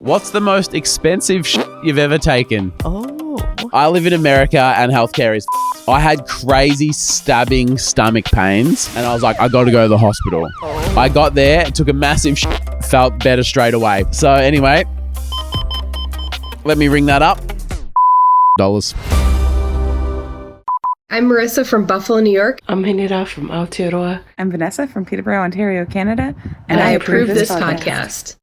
What's the most expensive shit you've ever taken? Oh. I live in America and healthcare is I had crazy stabbing stomach pains and I was like, I got to go to the hospital. Oh. I got there, took a massive shit, felt better straight away. So anyway, let me ring that up. Dollars. I'm Marissa from Buffalo, New York. I'm Henira from Aotearoa. I'm Vanessa from Peterborough, Ontario, Canada. And I approve this podcast.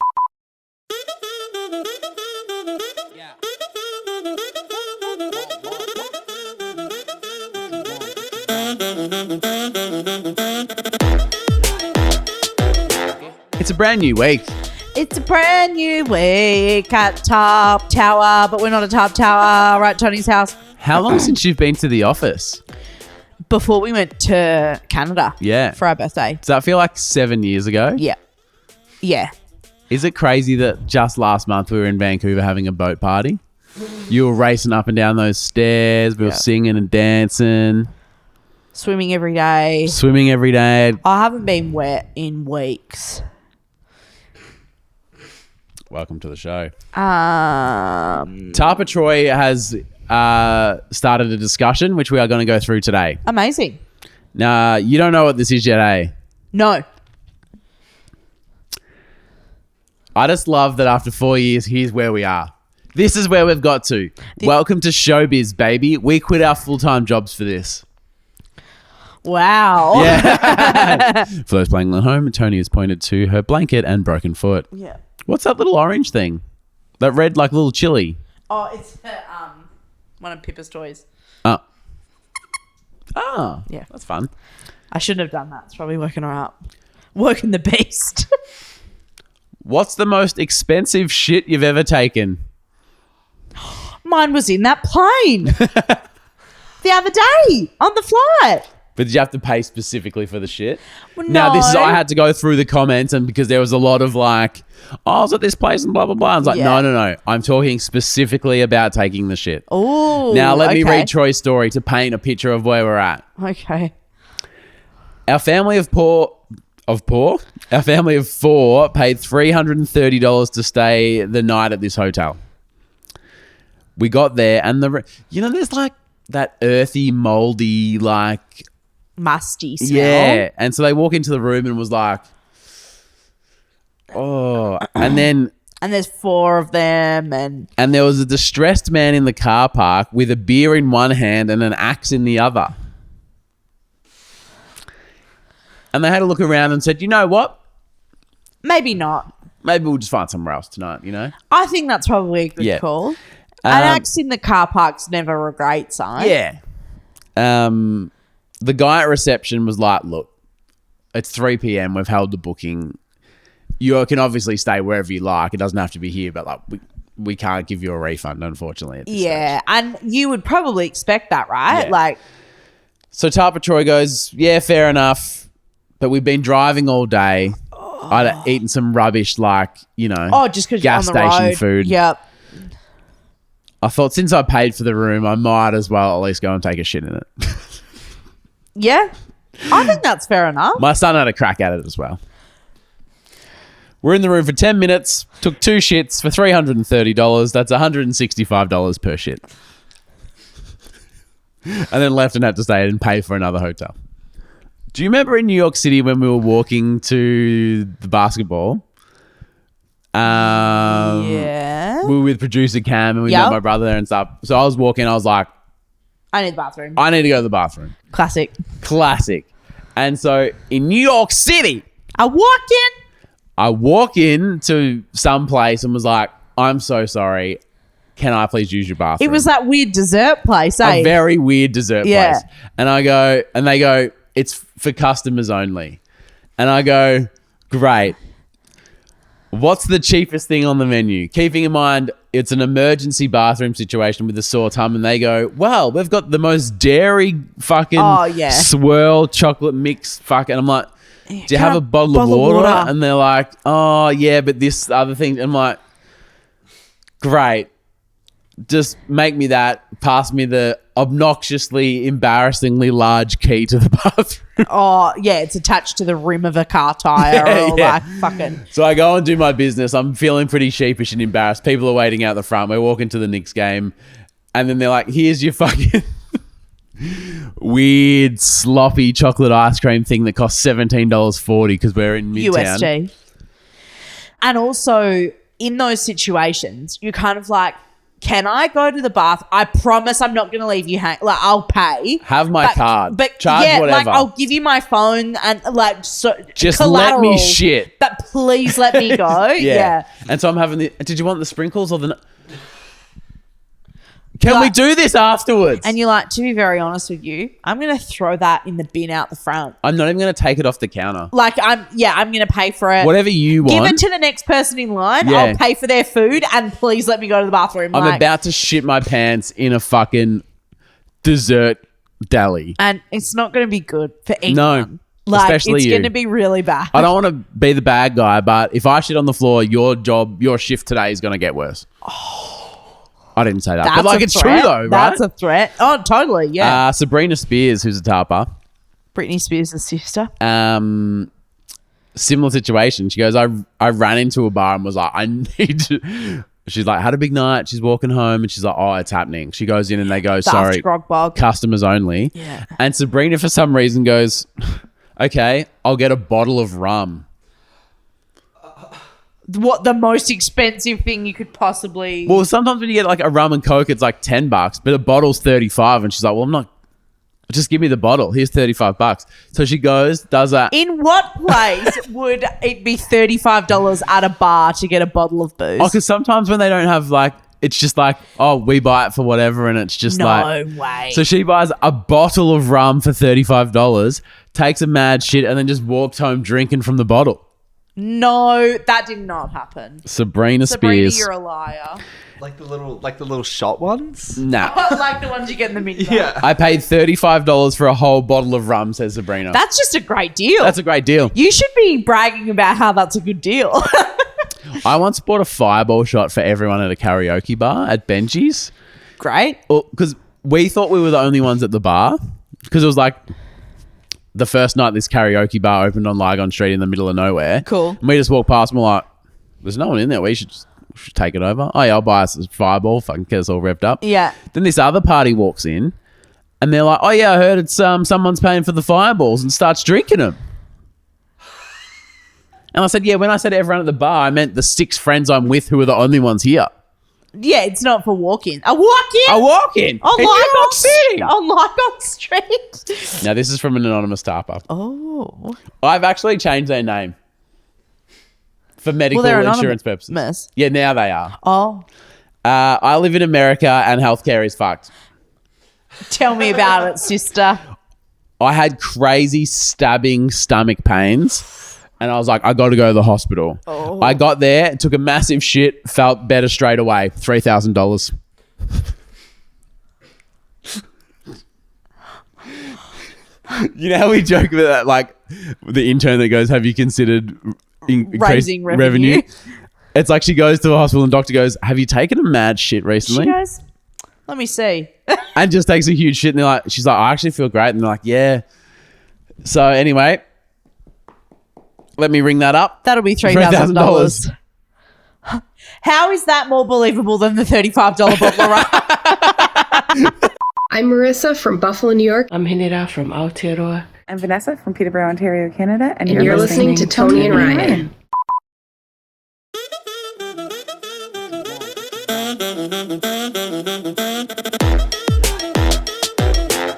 It's a brand new week. It's a brand new week at Top Tower, but we're not a Top Tower. We're at Toni's house. How long since you've been to the office? Before we went to Canada. Yeah. For our birthday. Does that feel like 7 years ago? Yeah. Yeah. Is it crazy that just last month we were in Vancouver having a boat party? You were racing up and down those stairs. We were singing and dancing. Swimming every day. Swimming every day. I haven't been wet in weeks. Welcome to the show. Tarpa Troy has started a discussion, which we are going to go through today. Amazing. Now, you don't know what this is yet, eh? No. I just love that after 4 years, here's where we are. This is where we've got to. Welcome to showbiz, baby. We quit our full-time jobs for this. Wow. Yeah. For those playing at home, Toni has pointed to her blanket and broken foot. Yeah. What's that little orange thing? That red, like, little chili. Oh, it's one of Pippa's toys. Oh. Yeah. That's fun. I shouldn't have done that. It's probably working her up. Working the beast. What's the most expensive shit you've ever taken? Mine was in that plane. The other day on the flight. But did you have to pay specifically for the shit? Well, Now, no. I had to go through the comments and because there was a lot of like, oh, I was at this place and blah, blah, blah. I was like, Yeah. no. I'm talking specifically about taking the shit. Oh. Now, let me okay. read Troy's story to paint a picture of where we're at. Okay. Our family of four paid $330 to stay the night at this hotel. We got there and there's like that earthy, moldy, like... Musty smell. Yeah. And so they walk into the room and was like, oh. And then... And there's 4 of them and there was a distressed man in the car park with a beer in one hand and an axe in the other. And they had a look around and said, you know what? maybe not. Maybe we'll just find somewhere else tonight, you know? I think that's probably a good call. An axe in the car park's never a great sign. Yeah. The guy at reception was like, look, it's 3 p.m. We've held the booking. You can obviously stay wherever you like. It doesn't have to be here, but like we can't give you a refund, unfortunately. At this stage. And you would probably expect that, right? Yeah. Like, so Tarpa Troy goes, yeah, fair enough, but we've been driving all day. I'd eaten some rubbish, like, you know, just because you're on gas the station road. food. Yep. I thought since I paid for the room, I might as well at least go and take a shit in it. Yeah. I think that's fair enough. My son had a crack at it as well. We're in the room for 10 minutes, took 2 shits for $330. That's $165 per shit. And then left and had to stay and pay for another hotel. Do you remember in New York City when we were walking to the basketball? Yeah. We were with producer Cam and we Yep. met my brother there and stuff. So I was walking, I was like, I need the bathroom. I need to go to the bathroom. Classic. And so in New York City, I walk in to some place and was like, I'm so sorry. Can I please use your bathroom? It was that weird dessert place, a very weird dessert place. And they go, it's for customers only. And I go, great. What's the cheapest thing on the menu? Keeping in mind, it's an emergency bathroom situation with a sore tum. And they go, well, we've got the most dairy fucking swirl chocolate mix fucking. I'm like, do you have a bottle of water? And they're like, oh, yeah, but this other thing. I'm like, great. just make me that. Pass me the obnoxiously, embarrassingly large key to the bathroom. Oh, yeah, it's attached to the rim of a car tire or Yeah. like fucking. So I go and do my business. I'm feeling pretty sheepish and embarrassed. People are waiting out the front. We're walking to the Knicks game. And then they're like, here's your fucking weird, sloppy chocolate ice cream thing that costs $17.40 because we're in Midtown. USD. And also, in those situations, you're kind of like, can I go to the bath? I promise I'm not going to leave you hang. Like, I'll pay. Have my card. But charge yeah, whatever. like, I'll give you my phone and like, so Just collateral, let me shit. But please let me go. yeah. And so I'm having the. Did you want the sprinkles or the? Can we Like- do this afterwards? And you're like, to be very honest with you, I'm going to throw that in the bin out the front. I'm not even going to take it off the counter. Like, I'm going to pay for it. Whatever you Give want. it to the next person in line. Yeah. I'll pay for their food and please let me go to the bathroom. I'm like, about to shit my pants in a fucking dessert deli. and it's not going to be good for anyone. No, Like, especially it's you. going to be really bad. I don't want to be the bad guy, but if I shit on the floor, your shift today is going to get worse. I didn't say that. That's But like, a it's threat. true though, right? That's a threat. Oh, totally. Yeah. Sabrina Spears, who's a tarper, Britney Spears' sister. similar situation. She goes, I ran into a bar and was like, I need to. She's like, had a big night. She's walking home and she's like, oh, it's happening. She goes in and they go, sorry, grog bog. customers only. Yeah. And Sabrina, for some reason, goes, okay, I'll get a bottle of rum. What the most expensive thing you could possibly... Well, sometimes when you get like a rum and coke, it's like $10, but a bottle's $35. And she's like, well, I'm not. Just give me the bottle. Here's $35. So she goes, does that. In what place would it be $35 at a bar to get a bottle of booze? Oh, because sometimes when they don't have like, it's just like, oh, we buy it for whatever, and it's just no like. way. So she buys a bottle of rum for $35, takes a mad shit, and then just walks home drinking from the bottle. No, that did not happen. Sabrina Sabrina, Spears. you're a liar. Like the little shot ones? Nah. Like the ones you get in the mid. Yeah. I paid $35 for a whole bottle of rum, says Sabrina. That's just a great deal. That's a great deal. You should be bragging about how that's a good deal. I once bought a fireball shot for everyone at a karaoke bar at Benji's. Great. Because we thought we were the only ones at the bar. Because it was like the first night this karaoke bar opened on Lygon Street in the middle of nowhere. Cool. And we just walked past and we're like, there's no one in there. We should take it over. Oh, yeah, I'll buy us a fireball. Fucking get us all revved up. Yeah. Then this other party walks in and they're like, oh, yeah, I heard it's someone's paying for the fireballs, and starts drinking them. And I said, yeah, when I said everyone at the bar, I meant the 6 friends I'm with who are the only ones here. Yeah, it's not for walk-in. A walk-in? I walk in. On in New York City. Lygon Street. Now, this is from an anonymous tarper. Oh. I've actually changed their name for medical they're insurance purposes. anonymous. Yeah, now they are. Oh. I live in America and healthcare is fucked. Tell me about it, sister. I had crazy stabbing stomach pains. And I was like, I got to go to the hospital. Oh. I got there, took a massive shit, felt better straight away. $3,000. You know how we joke about that, like the intern that goes, have you considered increased Raising revenue? It's like she goes to a hospital and the doctor goes, have you taken a mad shit recently? She goes, let me see. And just takes a huge shit. And they're like, she's like, I actually feel great. And they're like, yeah. So anyway, let me ring that up. That'll be $3,000. How is that more believable than the $35 bottle of rum? I'm Marissa from Buffalo, New York, I'm Hinira from Aotearoa. I'm Vanessa from Peterborough, Ontario, Canada, and you're listening to Toni and Ryan.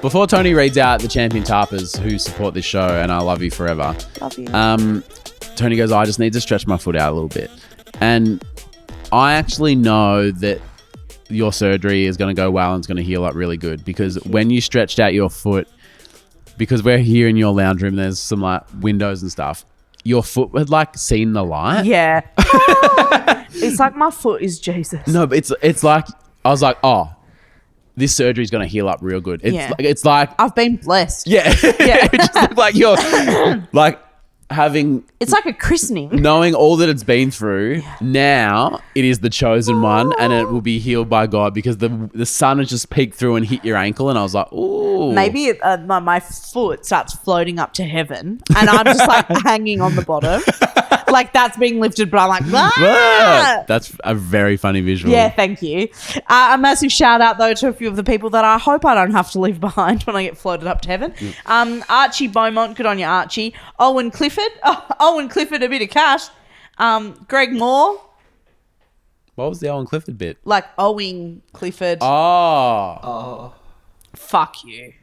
Before Toni reads out the champion tarpers who support this show, and I love you forever. Love you. Toni goes, I just need to stretch my foot out a little bit. And I actually know that your surgery is going to go well and it's going to heal up really good, because when you stretched out your foot, because we're here in your lounge room, there's some like windows and stuff, your foot had like seen the light. Yeah. It's like my foot is Jesus. No, but it's like, I was like, oh, this surgery is going to heal up real good. It's Yeah. it's like I've been blessed. yeah. Yeah. It just looked like you're like having It's like a christening. knowing all that it's been through, now it is the chosen one, and it will be healed by God because the sun has just peeked through and hit your ankle, and I was like, ooh. Maybe my foot starts floating up to heaven, and I'm just like hanging on the bottom, like that's being lifted, but I'm like, ah! That's a very funny visual. Yeah, thank you. A massive shout out though to a few of the people that I hope I don't have to leave behind when I get floated up to heaven. Archie Beaumont, good on you, Archie. Owen Clifford, a bit of cash. Greg Moore, What was the Owen Clifford bit? like Owen Clifford. Oh. Fuck you,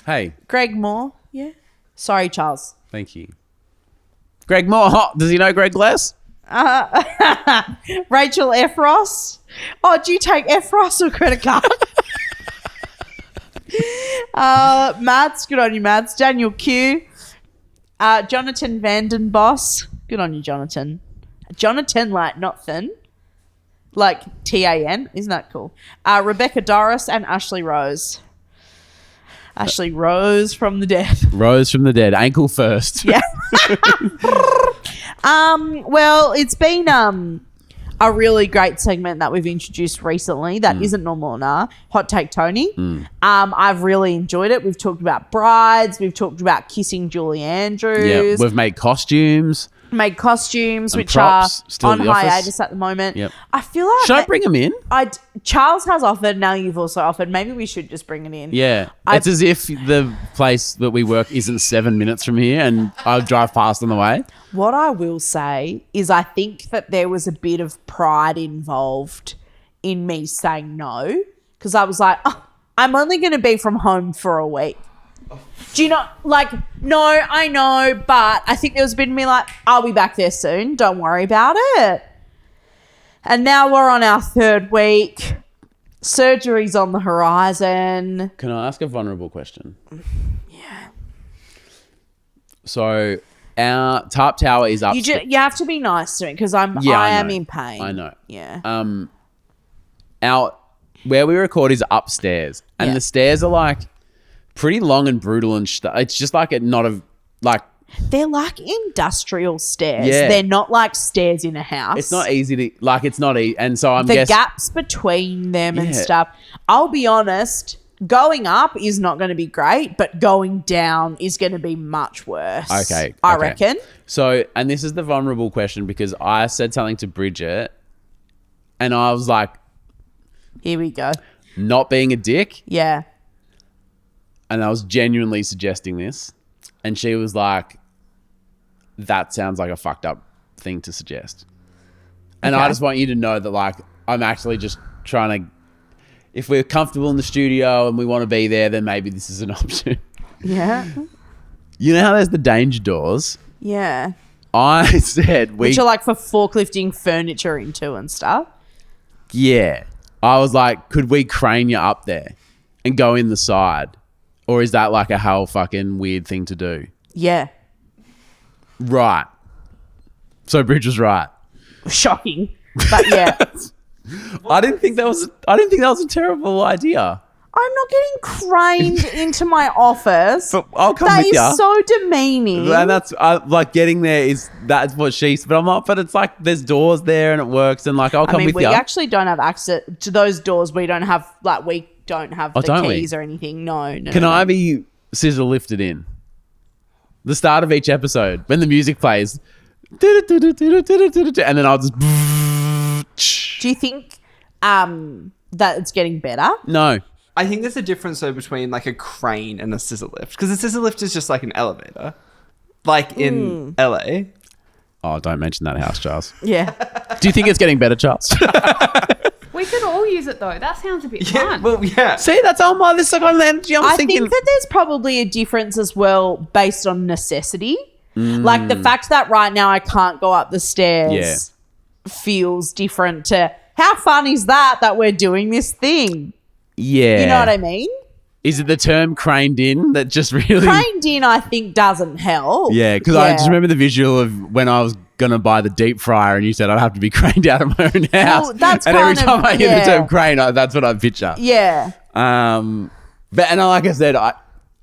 Hey, Greg Moore. Yeah, sorry, Charles. thank you. Greg Moore. Does he know Greg Less? Rachel Efros. Oh, do you take Efros or credit card? Mads, good on you, Mads. Daniel Q. Jonathan Vandenboss. Good on you, Jonathan. Jonathan, like, not thin. Like TAN. Isn't that cool? Rebecca Doris and Ashley Rose. Ashley Rose from the dead. Rose from the dead. Ankle first. Yeah. Well, it's been a really great segment that we've introduced recently that isn't normal now. Hot Take Tony. I've really enjoyed it. We've talked about brides. We've talked about kissing Julie Andrews. Yeah, we've made costumes. Made costumes, And which props, are still on at the office. hiatus at the moment. Yep. I feel like Should I bring them in? Charles has offered. Now you've also offered. Maybe we should just bring it in. Yeah. It's as if the place that we work isn't 7 minutes from here and I drive past on the way. What I will say is I think that there was a bit of pride involved in me saying no, because I was like, oh, I'm only going to be from home for a week. Do you know, like, no, I know, but I think there was a bit of me like, I'll be back there soon. Don't worry about it. And now we're on our 3rd week. Surgery's on the horizon. Can I ask a vulnerable question? Yeah. So our top tower is up. You have to be nice to me because I am in pain. I know. Yeah. Where we record is upstairs, and Yeah. the stairs are like pretty long and brutal and stuff. It's just like They're like industrial stairs. Yeah. They're not like stairs in a house. it's not easy to it's not easy, and so I'm the guessing gaps between them and Yeah. stuff. I'll be honest, going up is not going to be great, but going down is going to be much worse. Okay. I reckon. So, and this is the vulnerable question because I said something to Bridget, and I was like, Here we go. not being a dick. Yeah. And I was genuinely suggesting this. And she was like, that sounds like a fucked up thing to suggest. And I Okay. just want you to know that, like, I'm actually just trying to, if we're comfortable in the studio and we want to be there, then maybe this is an option. Yeah. You know how there's the danger doors? Yeah. I said Which are like for forklifting furniture into and stuff. yeah. I was like, could we crane you up there and go in the side? Or is that like a whole fucking weird thing to do? Yeah. Right. So Bridge was right. Shocking. But yeah. I didn't think that was a terrible idea. I'm not getting craned into my office. But I'll come That with is you. so demeaning. And that's like getting there that's what she said. But I'm not. But it's like there's doors there and it works. And like I'll come with we you. actually don't have access to those doors. We don't have the don't we? keys or anything. No. Can I be scissor lifted in? The start of each episode when the music plays, and then I'll just. Do you think that it's getting better? No. I think there's a difference though between like a crane and a scissor lift, because a scissor lift is just like an elevator, like in LA. Oh, don't mention that house, Charles. Yeah. Do you think it's getting better, Charles? We could all use it though. That sounds a bit fun. Well, yeah. See, that's all my this kind of energy. I think that there's probably a difference as well based on necessity. Like the fact that right now I can't go up the stairs feels different to how fun is that we're doing this thing? Yeah. You know what I mean? Is it the term craned in that just really... Craned in, I think, doesn't help. Yeah, because I just remember the visual of when I was going to buy the deep fryer and you said I'd have to be craned out of my own house. Well, that's and every kind time of- I hear yeah. the term crane, that's what I picture. Yeah. But like I said,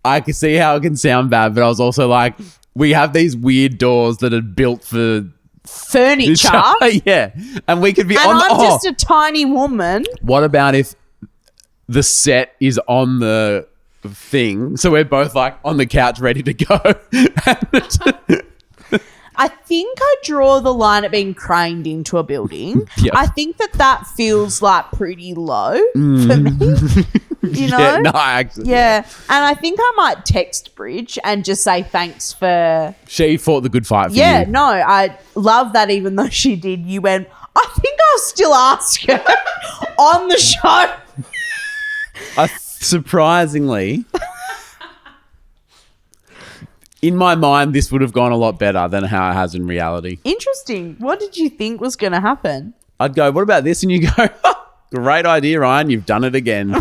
I can see how it can sound bad, but I was also like, we have these weird doors that are built for Furniture. yeah, and we could be And on the. I'm just a tiny woman. What about if the set is on the thing, so we're both like on the couch ready to go? I think I draw the line at being craned into a building. Yeah. I think that feels like pretty low for me. You know? Yeah, no, actually. Yeah. And I think I might text Bridge and just say thanks for. She fought the good fight for Yeah, you. no, I love that even though she did. You went, I think I'll still ask her on the show. Surprisingly, in my mind, this would have gone a lot better than how it has in reality. Interesting. What did you think was going to happen? I'd go, what about this? And you go, great idea, Ryan. You've done it again.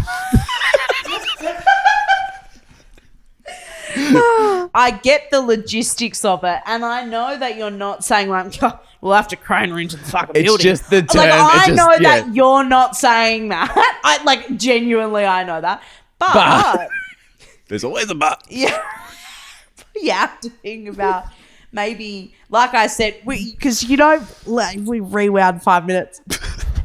I get the logistics of it, and I know that you're not saying like, "Oh, we'll have to crane her into the fucking It's building." just the term. Like I it just, know yeah. that you're not saying that. I like genuinely, I know that, but There's always a but. yeah, you have to think about maybe, like I said, because you know, like, we rewound 5 minutes.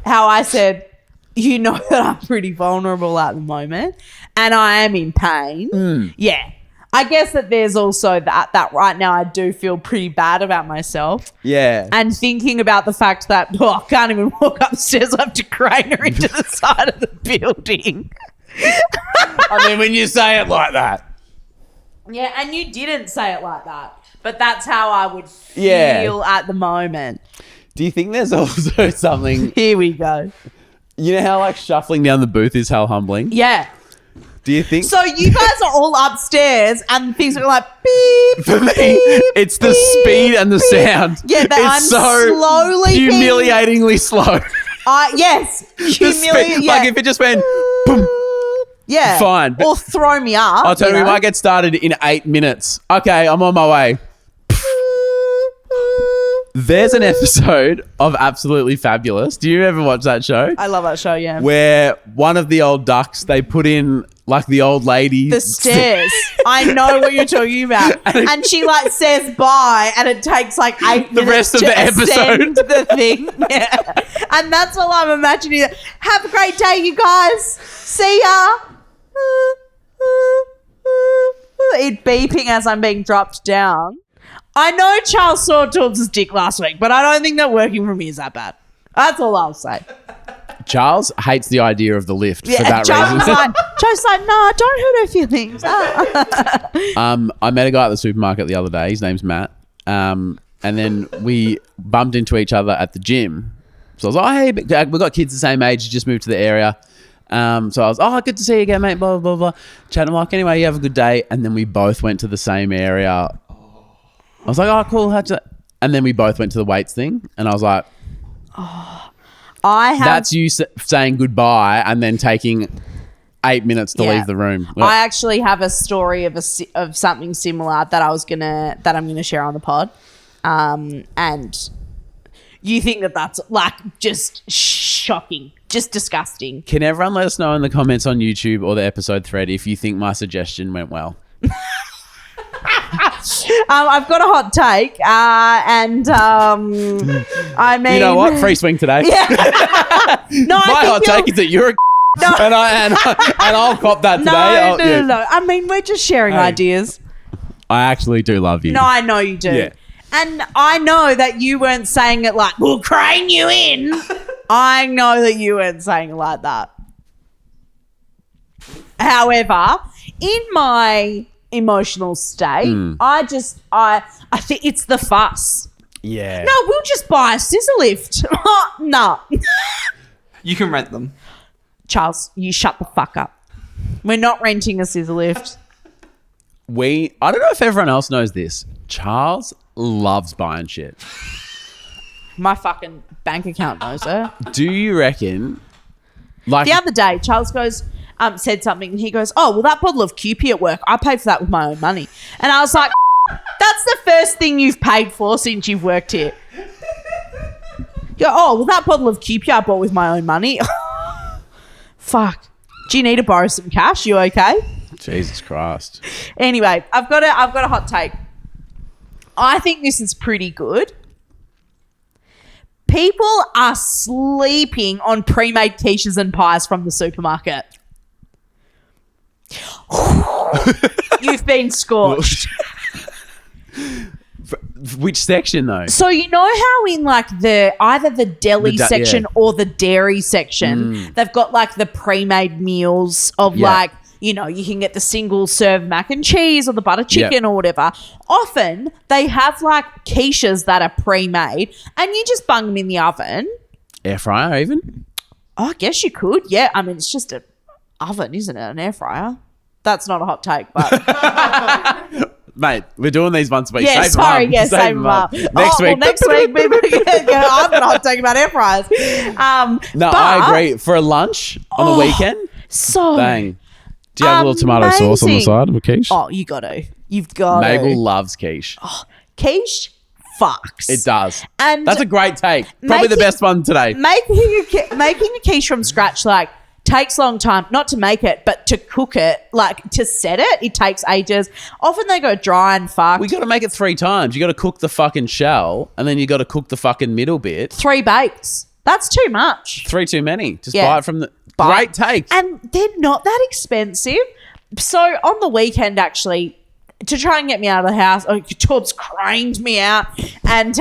How I said, you know that I'm pretty vulnerable at the moment, and I am in pain. Yeah. I guess that there's also that right now I do feel pretty bad about myself. Yeah. And thinking about the fact that I can't even walk upstairs, I have to crane her into the side of the building. I mean, when you say it like that. Yeah, and you didn't say it like that, but that's how I would feel at the moment. Do you think there's also something, Here we go. you know how like shuffling down the booth is how humbling? Yeah. Do you think? So you guys are all upstairs and things are like beep. For me, it's the beep, speed and the sound. Yeah, that I'm it's so slowly humiliatingly slow. Yes. The speed, Yeah. like if it just went boom. Yeah. Fine, but- Or throw me up. I'll tell you, we know? might get started in 8 minutes. Okay, I'm on my way. There's an episode of Absolutely Fabulous. Do you ever watch that show? I love that show, yeah. Where one of the old ducks, they put in like the old lady. The stairs. I know what you're talking about. And she like says bye and it takes like 8 minutes rest of to the ascend episode. the thing. Yeah. And that's all I'm imagining. Have a great day, you guys. See ya. It beeping as I'm being dropped down. I know Charles saw Torbs' dick last week, but I don't think that working from here is that bad. That's all I'll say. Charles hates the idea of the lift for Yeah, that Charles reason. was like, no, don't hurt her feelings. I met a guy at the supermarket the other day. His name's Matt. And then we bumped into each other at the gym. So I was like, oh, hey, we've got kids the same age. You just moved to the area. So I was, oh, good to see you again, mate, blah, blah, blah. Chatting like, anyway, you have a good day. And then we both went to the same area. I was like, oh, cool. And then we both went to the weights thing. And I was like, that's you saying goodbye and then taking 8 minutes to leave the room. I actually have a story of something similar that I'm gonna share on the pod, and you think that's like just shocking, just disgusting. Can everyone let us know in the comments on YouTube or the episode thread if you think my suggestion went well? I've got a hot take, and I mean, You know what? Free swing today. Yeah. No, My hot take is that you're a No. and I'll cop that today. No. I mean, we're just sharing ideas. I actually do love you. No, I know you do. Yeah. And I know that you weren't saying it like, we'll crane you in. I know that you weren't saying it like that. However, in my emotional state, I think it's the fuss. Yeah. No, we'll just buy a scissor lift. No. You can rent them. Charles, you shut the fuck up. We're not renting a scissor lift. I don't know if everyone else knows this. Charles loves buying shit. My fucking bank account knows her. Do you reckon? Like The other day, Charles said something and he goes, oh, well, that bottle of QP at work, I paid for that with my own money. And I was like, that's the first thing you've paid for since you've worked here. You go, oh, well, that bottle of QP I bought with my own money. Fuck. Do you need to borrow some cash? You okay? Jesus Christ. Anyway, I've got a hot take. I think this is pretty good. People are sleeping on pre-made quiches and pies from the supermarket. You've been scorched. Which section though? So you know how in like either the deli section or the dairy section, they've got like the pre-made meals of like, you know, you can get the single serve mac and cheese or the butter chicken or whatever. Often they have like quiches that are pre-made and you just bung them in the oven. Air fryer even? Oh, I guess you could. Yeah. I mean, it's just an oven, isn't it? An air fryer. That's not a hot take, but... Mate, we're doing these once a week. Yeah, save sorry. them up. Yeah, save them up. Next week. Next week, I've got a hot take about air fryers. No, I agree. For a lunch on the weekend, so bang. Do you have a little tomato sauce on the side of a quiche? Oh, you got to. You've got to. Mabel loves quiche. Quiche fucks. It does. And that's a great take. Probably the best one today. Making a quiche from scratch, like, takes a long time, not to make it, but to cook it, like to set it, it takes ages. Often they go dry and fucked. We got to make it 3 times. You got to cook the fucking shell and then you got to cook the fucking middle bit. 3 bakes. That's too much. 3 too many. Just buy it from the... Great take. And they're not that expensive. So on the weekend, actually, to try and get me out of the house, Torbs craned me out and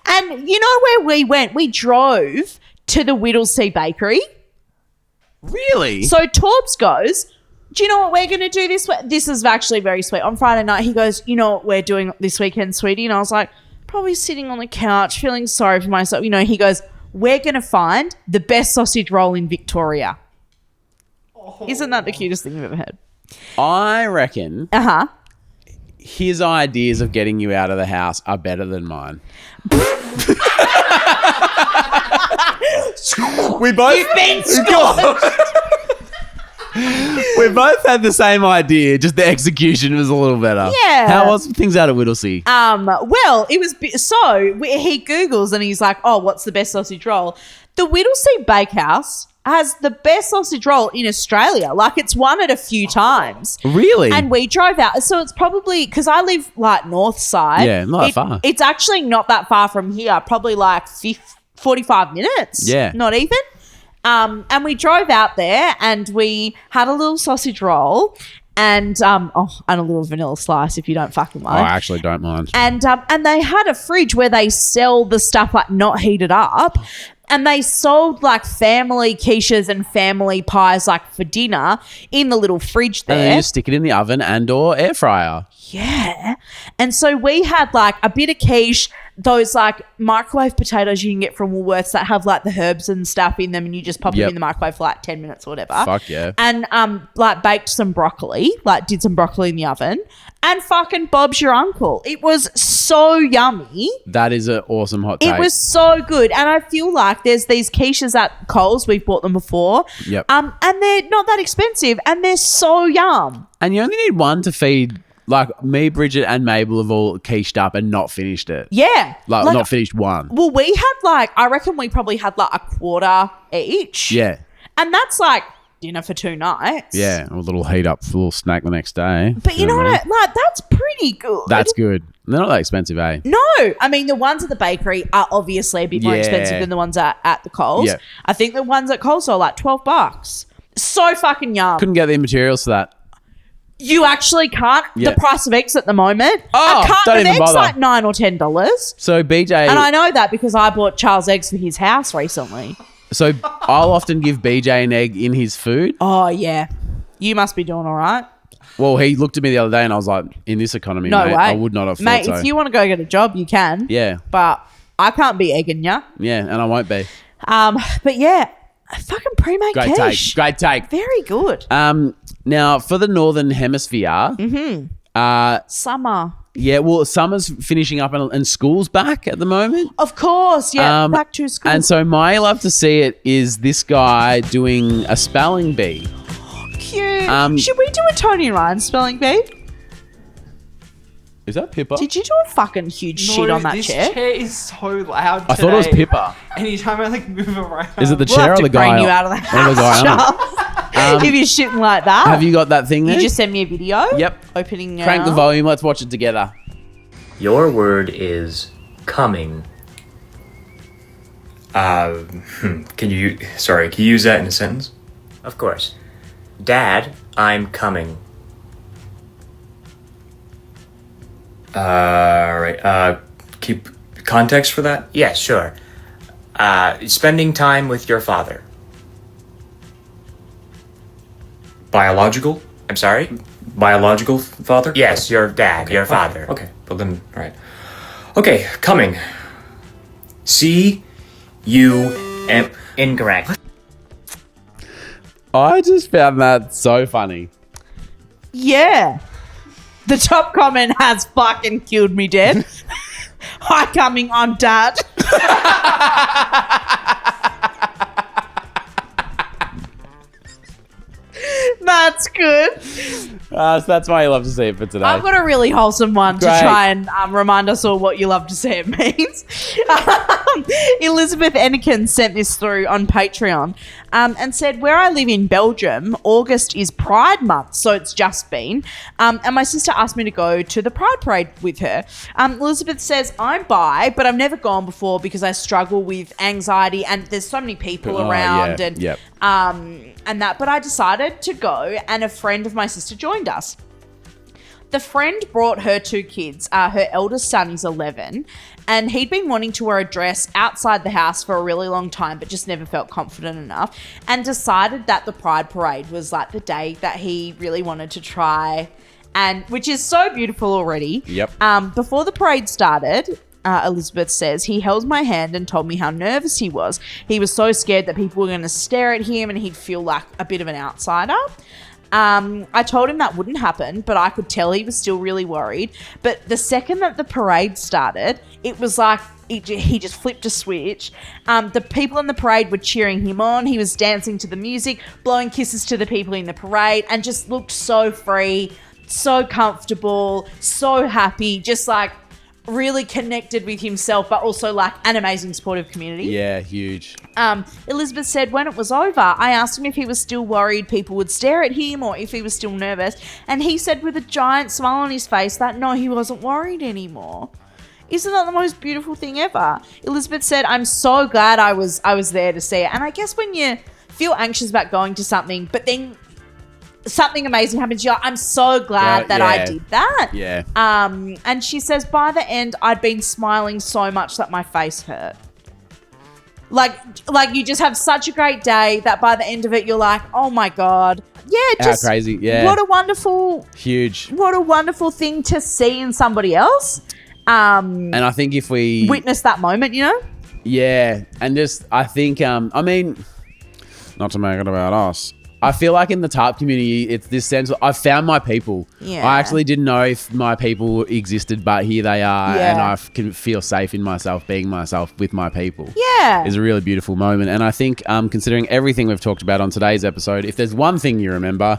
and you know where we went? We drove to the Whittlesea Bakery. Really? So Torbs goes, do you know what we're going to do this week? This is actually very sweet. On Friday night, he goes, you know what we're doing this weekend, sweetie? And I was like, probably sitting on the couch, feeling sorry for myself. You know, he goes, we're going to find the best sausage roll in Victoria. Isn't that the cutest thing you've ever had? I reckon his ideas of getting you out of the house are better than mine. We both had the same idea, just the execution was a little better. Yeah. How was things out of Whittlesea? Well, it was he Googles and he's like, oh, what's the best sausage roll? The Whittlesea Bakehouse has the best sausage roll in Australia. Like, it's won it a few times. Really? And we drove out. So it's probably, because I live like north side. Yeah, not that far. It's actually not that far from here. Probably like 45 minutes. Yeah. Not even. And we drove out there and we had a little sausage roll and and a little vanilla slice if you don't fucking mind. I actually don't mind. And they had a fridge where they sell the stuff like not heated up. And they sold like family quiches and family pies like for dinner in the little fridge there. And then you just stick it in the oven and or air fryer. Yeah. And so we had like a bit of quiche, those like microwave potatoes you can get from Woolworths that have like the herbs and stuff in them and you just pop them in the microwave for like 10 minutes or whatever. Fuck yeah. And like baked some broccoli, like did some broccoli in the oven and fucking Bob's your uncle. It was so yummy. That is an awesome hot take. It was so good. And I feel like there's these quiches at Coles. We've bought them before. Yep. And they're not that expensive and they're so yum. And you only need one to feed. Like me, Bridget and Mabel have all quiche up and not finished it. Yeah. Like not finished one. Well, we had like, I reckon we probably had like a quarter each. Yeah. And that's like dinner for 2 nights. Yeah. A little heat up, a little snack the next day. But you know what? Like, that's pretty good. That's good. They're not that expensive, eh? No. I mean, the ones at the bakery are obviously a bit more expensive than the ones at the Coles. Yeah. I think the ones at Coles are like $12. So fucking yum. Couldn't get the materials for that. You actually can't. Yeah. The price of eggs at the moment. Oh, a carton don't of even eggs bother. like $9 or $10. So BJ... And I know that because I bought Charles eggs for his house recently. So I'll often give BJ an egg in his food. Oh, yeah. You must be doing all right. Well, he looked at me the other day and I was like, in this economy, No mate, way. I would not have thought Mate, so. if you want to go get a job, you can. Yeah. But I can't be egging you. Yeah, and I won't be. But yeah, a fucking pre-made Great quiche. take. Great take. Very good. Now, for the Northern Hemisphere... Summer. Yeah, well, summer's finishing up and school's back at the moment. Of course, yeah. Back to school. And so my love to see it is this guy doing a spelling bee. Cute. Should we do a Toni and Ryan spelling bee? Is that Pippa? Did you do a fucking huge shit on that this chair? chair is so loud I thought it was Pippa. Anytime I like move around. Is it the We'll chair have or to the guy? bring you out of the or the guy on it? house, if you're shitting like that. Have you got that thing there? You just send me a video? Yep. Opening now. Crank the volume. Let's watch it together. Your word is coming. Can you use that in a sentence? Of course. Dad, I'm coming. Right. Keep context for that? Yeah, sure. Spending time with your father. Biological? I'm sorry? Biological father? Yes, your dad, okay. Your father. Okay, well then, alright. Okay, coming. C-U-M... Incorrect. I just found that so funny. Yeah. The top comment has fucking killed me dead. Hi, coming, I'm dad. That's good. So that's why you love to see it for today. I've got a really wholesome one Great. to try and remind us all what you love to see it means. Elizabeth Eniken sent this through on Patreon and said, where I live in Belgium, August is Pride Month, so it's just been. And my sister asked me to go to the Pride Parade with her. Elizabeth says, I'm bi, but I've never gone before because I struggle with anxiety and there's so many people around and that. But I decided to go and a friend of my sister joined us. The friend brought her 2 kids. Her eldest son is 11 and he'd been wanting to wear a dress outside the house for a really long time but just never felt confident enough and decided that the Pride Parade was like the day that he really wanted to try, and which is so beautiful already. Yep. Before the parade started, Elizabeth says, he held my hand and told me how nervous he was. He was so scared that people were going to stare at him and he'd feel like a bit of an outsider. I told him that wouldn't happen, but I could tell he was still really worried. But the second that the parade started, it was like he just flipped a switch. The people in the parade were cheering him on. He was dancing to the music, blowing kisses to the people in the parade, and just looked so free, so comfortable, so happy, just like really connected with himself, but also like an amazing supportive community. Yeah, huge. Elizabeth said when it was over, I asked him if he was still worried people would stare at him or if he was still nervous. And he said with a giant smile on his face that no, he wasn't worried anymore. Isn't that the most beautiful thing ever? Elizabeth said, I'm so glad I was there to see it. And I guess when you feel anxious about going to something, but then something amazing happens, you're like, I'm so glad that I did that. Yeah. And she says, by the end, I'd been smiling so much that my face hurt. Like you just have such a great day that by the end of it, you're like, oh my God. Yeah, just how crazy. Yeah. What a wonderful thing to see in somebody else. And I think if we witness that moment, you know? Yeah. And just, I think, I mean, not to make it about us, I feel like in the TARP community, it's this sense of, I've found my people. Yeah. I actually didn't know if my people existed, but here they are. Yeah. And I can feel safe in myself, being myself with my people. Yeah. It's a really beautiful moment. And I think considering everything we've talked about on today's episode, if there's one thing you remember,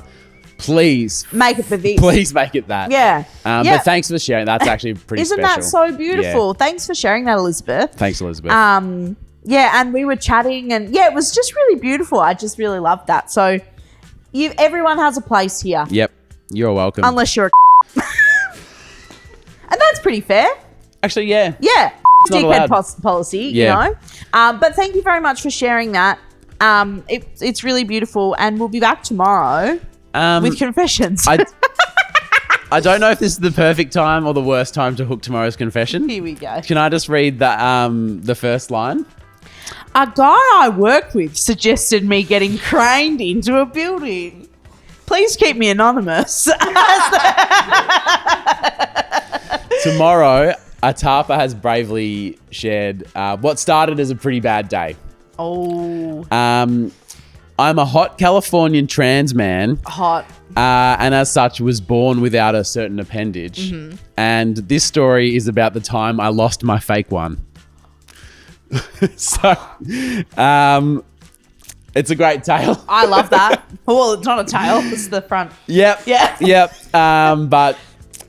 please make it for this. Please make it that. Yeah. But thanks for sharing. That's actually pretty Isn't special. that so beautiful? Yeah. Thanks for sharing that, Elizabeth. Thanks, Elizabeth. Yeah, and we were chatting and it was just really beautiful. I just really loved that. So everyone has a place here. Yep. You're welcome. Unless you're a and that's pretty fair. Actually, yeah. Yeah. It's not Dickhead policy, you know. But thank you very much for sharing that. It's really beautiful and we'll be back tomorrow with confessions. I don't know if this is the perfect time or the worst time to hook tomorrow's confession. Here we go. Can I just read the first line? A guy I work with suggested me getting craned into a building. Please keep me anonymous. Tomorrow, a tarper has bravely shared what started as a pretty bad day. Oh. I'm a hot Californian trans man. Hot. And as such was born without a certain appendage. Mm-hmm. And this story is about the time I lost my fake one. So, it's a great tale. I love that. Well, it's not a tale. It's the front. Yep. Yeah. Yep. But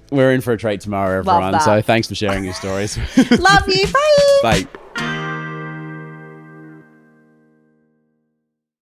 we're in for a treat tomorrow, everyone. Love that. So thanks for sharing your stories. Love you. Bye. Bye.